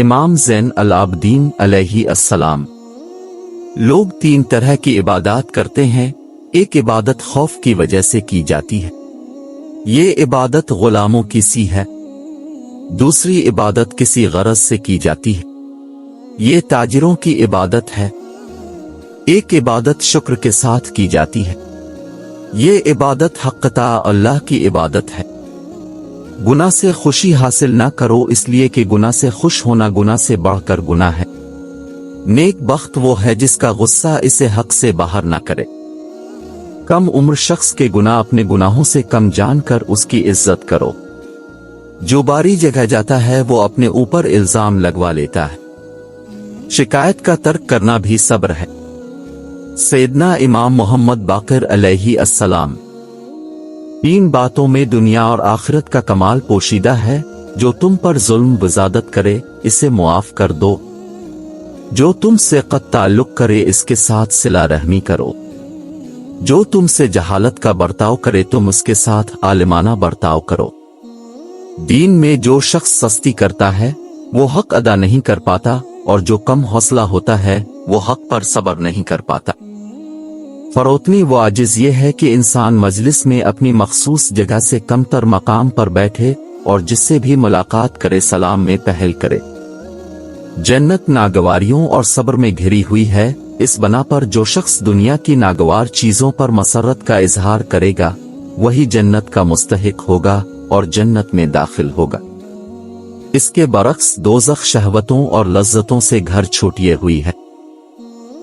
इमाम ज़ैन अल-आबिदीन अलैहि अस्सलाम। लोग तीन तरह की इबादत करते हैं। एक इबादत खौफ की वजह से की जाती है, ये इबादत गुलामों की सी है। दूसरी इबादत किसी गरज से की जाती है, ये ताजिरों की इबादत है। एक इबादत शुक्र के साथ की जाती है, ये इबादत हक़्क़ता अल्लाह की इबादत है। गुनाह से खुशी हासिल ना करो, इसलिए कि गुनाह से खुश होना गुनाह से बढ़कर गुनाह है। नेक बख्त वो है जिसका गुस्सा इसे हक से बाहर ना करे। कम उम्र शख्स के गुनाह अपने गुनाहों से कम जानकर उसकी इज्जत करो। जो बारी जगह जाता है वो अपने ऊपर इल्जाम लगवा लेता है। शिकायत का तर्क करना भी सब्र है। सैयदना इमाम मोहम्मद बाक़िर अलैहि अस्सलाम। तीन बातों में दुनिया और आखिरत का कमाल पोशीदा है। जो तुम पर जुल्म बज़ादत करे इसे मुआफ कर दो, जो तुमसे क़त ताल्लुक़ करे इसके साथ सिला रहमी करो, जो तुमसे जहालत का बर्ताव करे तुम उसके साथ आलिमाना बर्ताव करो। दीन में जो शख्स सस्ती करता है वो हक अदा नहीं कर पाता, और जो कम हौसला होता है वो हक पर सब्र नहीं कर पाता। फरोतनी व आजिज़ ये है कि इंसान मजलिस में अपनी मखसूस जगह से कमतर मकाम पर बैठे और जिससे भी मुलाकात करे सलाम में पहल करे। जन्नत नागवारियों और सब्र में घिरी हुई है। इस बना पर जो शख्स दुनिया की नागवार चीजों पर मसरत का इजहार करेगा वही जन्नत का मुस्तहिक होगा और जन्नत में दाखिल होगा। इसके बरक्स दोज़ख शहवतों और लज्जतों से घर छूटिए हुई है।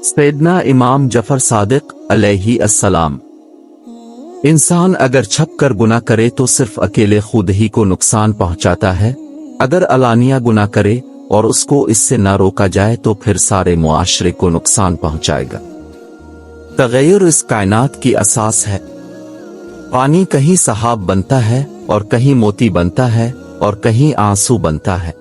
सैयदना इमाम जफर सादिक अलैहि अस्सलाम। इंसान अगर छप कर गुनाह करे तो सिर्फ अकेले खुद ही को नुकसान पहुंचाता है। अगर अलानिया गुनाह करे और उसको इससे न रोका जाए तो फिर सारे मुआशरे को नुकसान पहुंचाएगा। तग़य्युर इस कायनात की असास है। पानी कहीं सहाब बनता है और कहीं मोती बनता है और कहीं आंसू बनता है।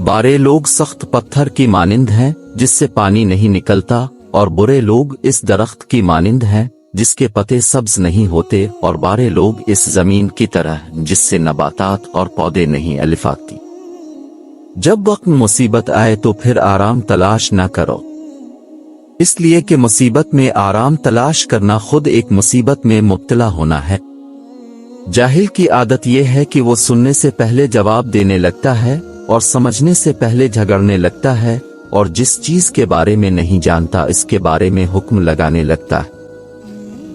बारे लोग सख्त पत्थर की मानिंद हैं जिससे पानी नहीं निकलता, और बुरे लोग इस दरख्त की मानिंद हैं जिसके पत्ते सब्ज नहीं होते, और बारे लोग इस जमीन की तरह जिससे नबातात और पौधे नहीं अलिफाती। जब वक्त मुसीबत आए तो फिर आराम तलाश ना करो, इसलिए कि मुसीबत में आराम तलाश करना खुद एक मुसीबत में मुब्तला होना है। जाहिल की आदत यह है कि वो सुनने से पहले जवाब देने लगता है और समझने से पहले झगड़ने लगता है, और जिस चीज के बारे में नहीं जानता इसके बारे में हुक्म लगाने लगता है।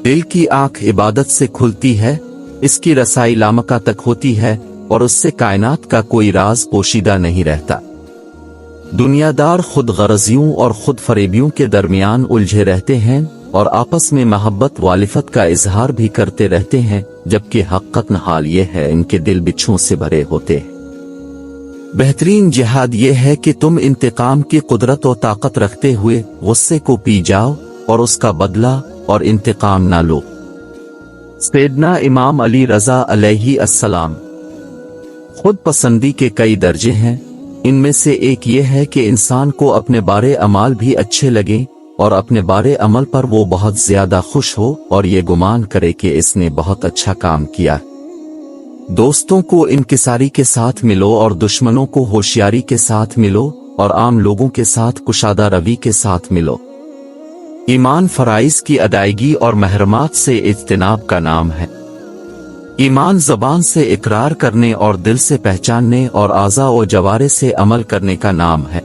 दिल की आंख इबादत से खुलती है, इसकी रसाई लामका तक होती है, और उससे कायनात का कोई राज पोशीदा नहीं रहता। दुनियादार खुद गरजियों और खुद फरेबियों के दरमियान उलझे रहते हैं और आपस में मोहब्बत वालिफत का इजहार भी करते रहते हैं, जबकि हक़ीक़तन हाल ये है इनके दिल बिच्छुओं से भरे होते हैं। बेहतरीन जिहाद ये है कि तुम इंतकाम की कुदरत और ताकत रखते हुए गुस्से को पी जाओ और उसका बदला और इंतकाम ना लो। सैयदना इमाम अली रज़ा अलैहि अस्सलाम। खुद पसंदी के कई दर्जे हैं। इनमें से एक ये है कि इंसान को अपने बारे अमाल भी अच्छे लगे और अपने बारे अमल पर वो बहुत ज्यादा खुश हो और ये गुमान करे कि इसने बहुत अच्छा काम किया। दोस्तों को इंकिसारी के साथ मिलो और दुश्मनों को होशियारी के साथ मिलो, और आम लोगों के साथ कुशादा रवि के साथ मिलो। ईमान फराइज की अदायगी और महरमात से इज्तिनाब का नाम है। ईमान ज़बान से इकरार करने और दिल से पहचानने और आज़ा और जवारे से अमल करने का नाम है।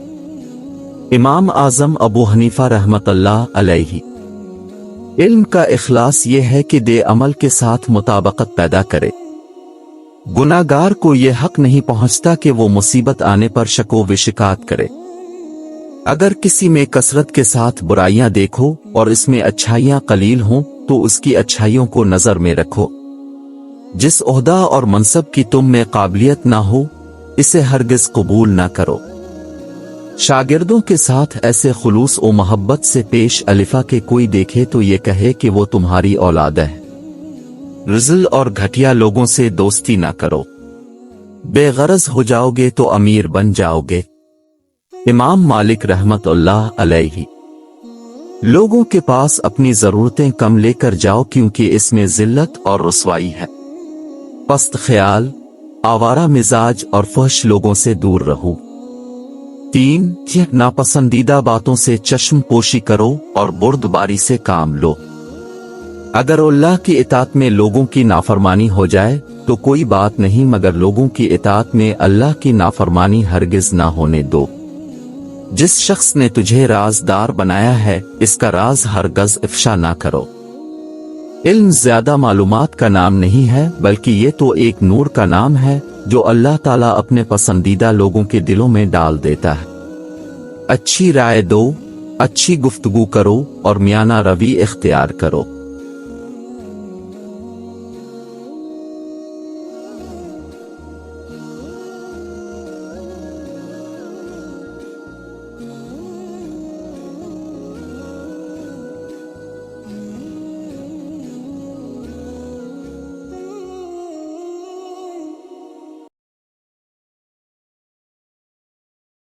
इमाम आज़म अबू हनीफा रहमतुल्लाह अलैहि। इल्म का इखलास ये है कि दे अमल के साथ मुताबकत पैदा करे। गुनाहगार को ये हक नहीं पहुंचता कि वो मुसीबत आने पर शको विशिकायत करे। अगर किसी में कसरत के साथ बुराइयां देखो और इसमें अच्छाइयां कलील हों तो उसकी अच्छाइयों को नजर में रखो। जिस ओहदा और मनसब की तुम में काबिलियत ना हो इसे हरगिज कबूल ना करो। शागिर्दों के साथ ऐसे खुलूस और मोहब्बत से पेश अलिफा के कोई देखे तो ये कहे कि वो तुम्हारी औलाद है। रिज़ल और घटिया लोगों से दोस्ती ना करो, बेगरज हो जाओगे तो अमीर बन जाओगे। इमाम मालिक रहमतुल्लाह अलैहि। लोगों के पास अपनी जरूरतें कम लेकर जाओ क्योंकि इसमें जिल्लत और रुसवाई है। पस्त ख्याल, आवारा मिजाज और फहश लोगों से दूर रहो। 3 नापसंदीदा बातों से चश्म पोशी करो और बुर्दबारी से काम लो। अगर अल्लाह की इताअत में लोगों की नाफरमानी हो जाए तो कोई बात नहीं, मगर लोगों की इताअत में अल्लाह की नाफरमानी हरगिज ना होने दो। जिस शख्स ने तुझे राजदार बनाया है, इसका राज हरगिज इफ्शा ना करो। इल्म ज्यादा मालूमात का नाम नहीं है, बल्कि ये तो एक नूर का नाम है जो अल्लाह ताला अपने पसंदीदा लोगों के दिलों में डाल देता है। अच्छी राय दो, अच्छी गुफ्तगू करो और मियाना रवि इख्तियार करो।